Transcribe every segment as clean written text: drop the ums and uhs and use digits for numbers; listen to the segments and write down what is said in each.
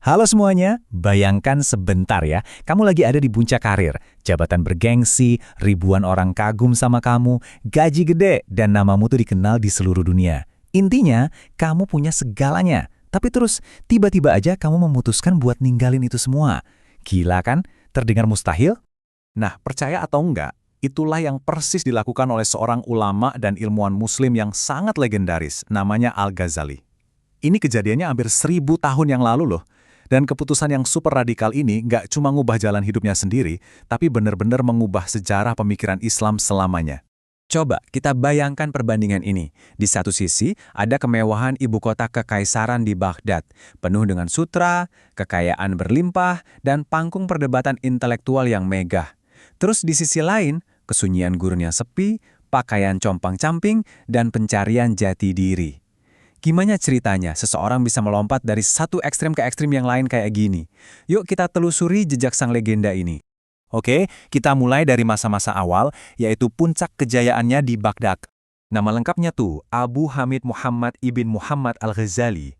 Halo semuanya, bayangkan sebentar ya, kamu lagi ada di puncak karir, jabatan bergengsi, ribuan orang kagum sama kamu, gaji gede, dan namamu tuh dikenal di seluruh dunia. Intinya, kamu punya segalanya, tapi terus tiba-tiba aja kamu memutuskan buat ninggalin itu semua. Gila kan? Terdengar mustahil? Nah, percaya atau enggak, itulah yang persis dilakukan oleh seorang ulama dan ilmuwan muslim yang sangat legendaris, namanya Al-Ghazali. Ini kejadiannya hampir 1000 tahun yang lalu loh. Dan keputusan yang super radikal ini nggak cuma ngubah jalan hidupnya sendiri, tapi benar-benar mengubah sejarah pemikiran Islam selamanya. Coba kita bayangkan perbandingan ini. Di satu sisi, ada kemewahan ibu kota kekaisaran di Baghdad, penuh dengan sutra, kekayaan berlimpah, dan panggung perdebatan intelektual yang megah. Terus di sisi lain, kesunyian gurun yang sepi, pakaian compang-camping, dan pencarian jati diri. Gimana ceritanya seseorang bisa melompat dari satu ekstrem ke ekstrem yang lain kayak gini? Yuk kita telusuri jejak sang legenda ini. Oke, kita mulai dari masa-masa awal, yaitu puncak kejayaannya di Baghdad. Nama lengkapnya tuh Abu Hamid Muhammad ibn Muhammad Al-Ghazali.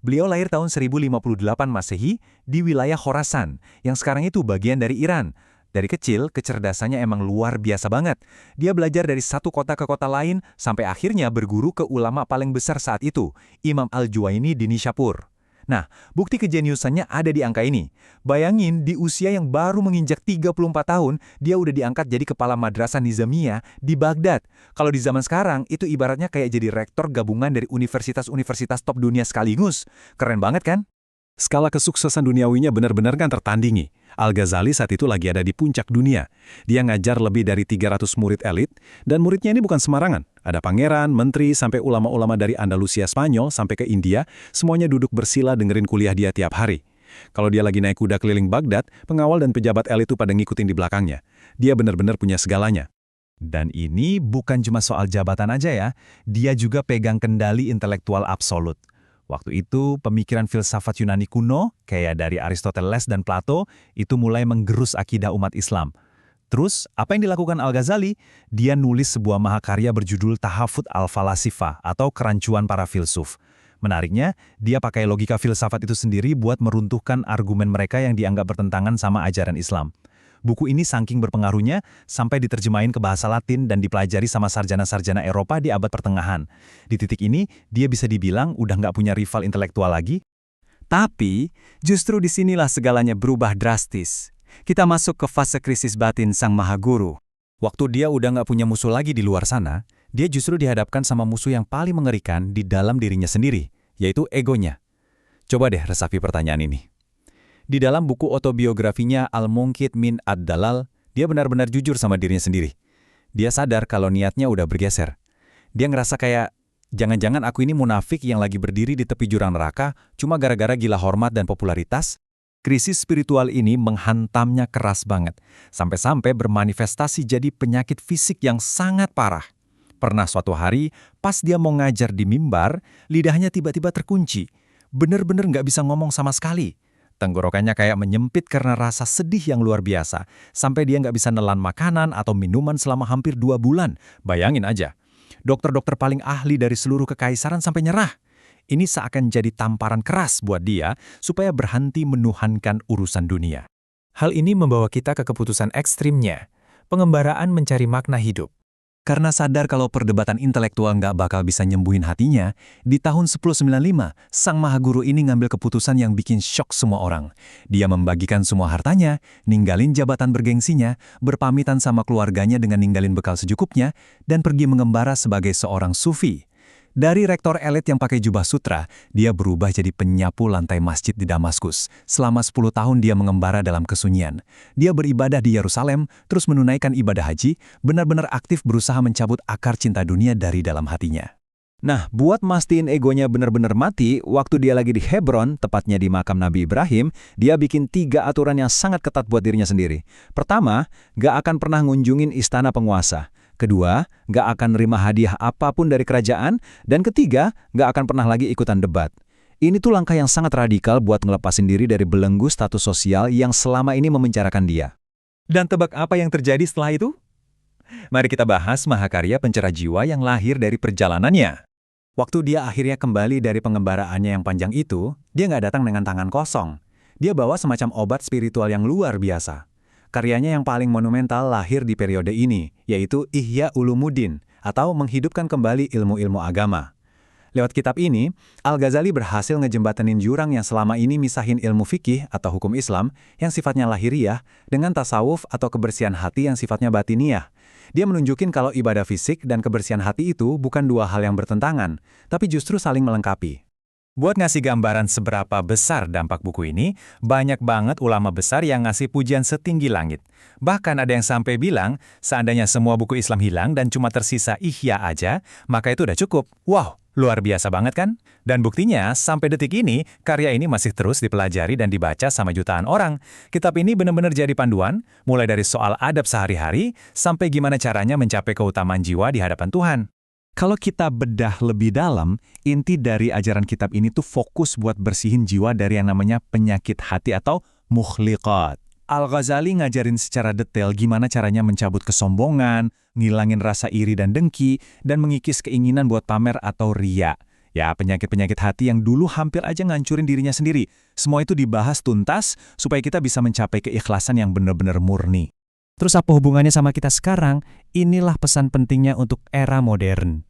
Beliau lahir tahun 1058 Masehi di wilayah Khorasan, yang sekarang itu bagian dari Iran. Dari kecil, kecerdasannya emang luar biasa banget. Dia belajar dari satu kota ke kota lain, sampai akhirnya berguru ke ulama paling besar saat itu, Imam Al-Juwaini di Nishapur. Nah, bukti kejeniusannya ada di angka ini. Bayangin, di usia yang baru menginjak 34 tahun, dia udah diangkat jadi kepala madrasah Nizamiyah di Baghdad. Kalau di zaman sekarang, itu ibaratnya kayak jadi rektor gabungan dari universitas-universitas top dunia sekaligus. Keren banget kan? Skala kesuksesan duniawinya benar-benar kan tertandingi. Al-Ghazali saat itu lagi ada di puncak dunia. Dia ngajar lebih dari 300 murid elit, dan muridnya ini bukan sembarangan. Ada pangeran, menteri, sampai ulama-ulama dari Andalusia Spanyol sampai ke India, semuanya duduk bersila dengerin kuliah dia tiap hari. Kalau dia lagi naik kuda keliling Baghdad, pengawal dan pejabat elit itu pada ngikutin di belakangnya. Dia benar-benar punya segalanya. Dan ini bukan cuma soal jabatan aja ya, dia juga pegang kendali intelektual absolut. Waktu itu, pemikiran filsafat Yunani kuno, kayak dari Aristoteles dan Plato, itu mulai menggerus akidah umat Islam. Terus, apa yang dilakukan Al-Ghazali? Dia nulis sebuah mahakarya berjudul Tahafut al-Falasifa atau Kerancuan para Filsuf. Menariknya, dia pakai logika filsafat itu sendiri buat meruntuhkan argumen mereka yang dianggap bertentangan sama ajaran Islam. Buku ini saking berpengaruhnya sampai diterjemahin ke bahasa Latin dan dipelajari sama sarjana-sarjana Eropa di abad pertengahan. Di titik ini, dia bisa dibilang udah nggak punya rival intelektual lagi. Tapi, justru disinilah segalanya berubah drastis. Kita masuk ke fase krisis batin sang Mahaguru. Waktu dia udah nggak punya musuh lagi di luar sana, dia justru dihadapkan sama musuh yang paling mengerikan di dalam dirinya sendiri, yaitu egonya. Coba deh resapi pertanyaan ini. Di dalam buku autobiografinya Al-Munqidh min Ad-Dalal, dia benar-benar jujur sama dirinya sendiri. Dia sadar kalau niatnya udah bergeser. Dia ngerasa kayak, jangan-jangan aku ini munafik yang lagi berdiri di tepi jurang neraka cuma gara-gara gila hormat dan popularitas. Krisis spiritual ini menghantamnya keras banget, sampai-sampai bermanifestasi jadi penyakit fisik yang sangat parah. Pernah suatu hari, pas dia mau ngajar di mimbar, lidahnya tiba-tiba terkunci. Bener-bener nggak bisa ngomong sama sekali. Tenggorokannya kayak menyempit karena rasa sedih yang luar biasa, sampai dia nggak bisa nelan makanan atau minuman selama hampir 2 bulan. Bayangin aja, dokter-dokter paling ahli dari seluruh kekaisaran sampai nyerah. Ini seakan jadi tamparan keras buat dia supaya berhenti menuhankan urusan dunia. Hal ini membawa kita ke keputusan ekstrimnya, pengembaraan mencari makna hidup. Karena sadar kalau perdebatan intelektual nggak bakal bisa nyembuhin hatinya, di tahun 1095, sang Mahaguru ini ngambil keputusan yang bikin syok semua orang. Dia membagikan semua hartanya, ninggalin jabatan bergengsinya, berpamitan sama keluarganya dengan ninggalin bekal secukupnya, dan pergi mengembara sebagai seorang sufi. Dari rektor elit yang pakai jubah sutra, dia berubah jadi penyapu lantai masjid di Damaskus. Selama 10 tahun dia mengembara dalam kesunyian. Dia beribadah di Yerusalem, terus menunaikan ibadah haji, benar-benar aktif berusaha mencabut akar cinta dunia dari dalam hatinya. Nah, buat mastiin egonya benar-benar mati, waktu dia lagi di Hebron, tepatnya di makam Nabi Ibrahim, dia bikin 3 aturan yang sangat ketat buat dirinya sendiri. Pertama, gak akan pernah ngunjungin istana penguasa. Kedua, nggak akan nerima hadiah apapun dari kerajaan. Dan ketiga, nggak akan pernah lagi ikutan debat. Ini tuh langkah yang sangat radikal buat ngelepasin diri dari belenggu status sosial yang selama ini memenjarakan dia. Dan tebak apa yang terjadi setelah itu? Mari kita bahas mahakarya pencerah jiwa yang lahir dari perjalanannya. Waktu dia akhirnya kembali dari pengembaraannya yang panjang itu, dia nggak datang dengan tangan kosong. Dia bawa semacam obat spiritual yang luar biasa. Karyanya yang paling monumental lahir di periode ini, yaitu Ihya Ulumuddin, atau menghidupkan kembali ilmu-ilmu agama. Lewat kitab ini, Al-Ghazali berhasil ngejembatanin jurang yang selama ini misahin ilmu fikih atau hukum Islam yang sifatnya lahiriah dengan tasawuf atau kebersihan hati yang sifatnya batiniah. Dia menunjukin kalau ibadah fisik dan kebersihan hati itu bukan dua hal yang bertentangan, tapi justru saling melengkapi. Buat ngasih gambaran seberapa besar dampak buku ini, banyak banget ulama besar yang ngasih pujian setinggi langit. Bahkan ada yang sampai bilang, seandainya semua buku Islam hilang dan cuma tersisa Ihya aja, maka itu udah cukup. Wow, luar biasa banget kan? Dan buktinya, sampai detik ini, karya ini masih terus dipelajari dan dibaca sama jutaan orang. Kitab ini benar-benar jadi panduan, mulai dari soal adab sehari-hari, sampai gimana caranya mencapai keutamaan jiwa di hadapan Tuhan. Kalau kita bedah lebih dalam, inti dari ajaran kitab ini tuh fokus buat bersihin jiwa dari yang namanya penyakit hati atau mukhliqat. Al-Ghazali ngajarin secara detail gimana caranya mencabut kesombongan, ngilangin rasa iri dan dengki, dan mengikis keinginan buat pamer atau riya. Ya, penyakit-penyakit hati yang dulu hampir aja ngancurin dirinya sendiri. Semua itu dibahas tuntas supaya kita bisa mencapai keikhlasan yang benar-benar murni. Terus apa hubungannya sama kita sekarang? Inilah pesan pentingnya untuk era modern.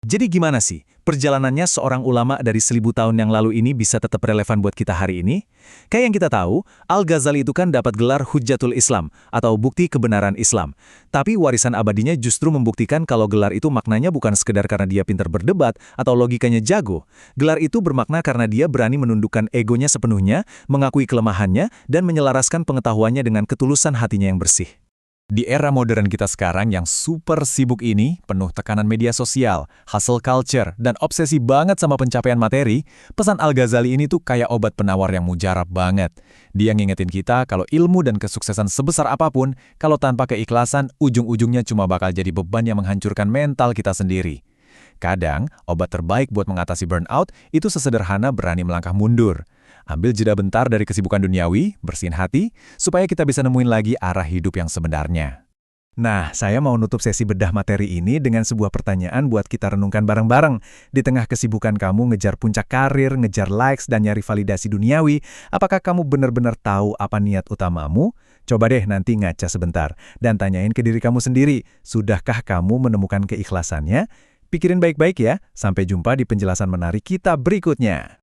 Jadi gimana sih perjalanannya seorang ulama dari 1000 tahun yang lalu ini bisa tetap relevan buat kita hari ini? Kayak yang kita tahu, Al-Ghazali itu kan dapat gelar Hujjatul Islam atau bukti kebenaran Islam. Tapi warisan abadinya justru membuktikan kalau gelar itu maknanya bukan sekedar karena dia pintar berdebat atau logikanya jago. Gelar itu bermakna karena dia berani menundukkan egonya sepenuhnya, mengakui kelemahannya, dan menyelaraskan pengetahuannya dengan ketulusan hatinya yang bersih. Di era modern kita sekarang yang super sibuk ini, penuh tekanan media sosial, hustle culture, dan obsesi banget sama pencapaian materi, pesan Al-Ghazali ini tuh kayak obat penawar yang mujarab banget. Dia ngingetin kita kalau ilmu dan kesuksesan sebesar apapun, kalau tanpa keikhlasan, ujung-ujungnya cuma bakal jadi beban yang menghancurkan mental kita sendiri. Kadang, obat terbaik buat mengatasi burnout itu sesederhana berani melangkah mundur. Ambil jeda bentar dari kesibukan duniawi, bersihin hati, supaya kita bisa nemuin lagi arah hidup yang sebenarnya. Nah, saya mau nutup sesi bedah materi ini dengan sebuah pertanyaan buat kita renungkan bareng-bareng. Di tengah kesibukan kamu ngejar puncak karir, ngejar likes, dan nyari validasi duniawi, apakah kamu benar-benar tahu apa niat utamamu? Coba deh nanti ngaca sebentar, dan tanyain ke diri kamu sendiri, sudahkah kamu menemukan keikhlasannya? Pikirin baik-baik ya, sampai jumpa di penjelasan menarik kita berikutnya.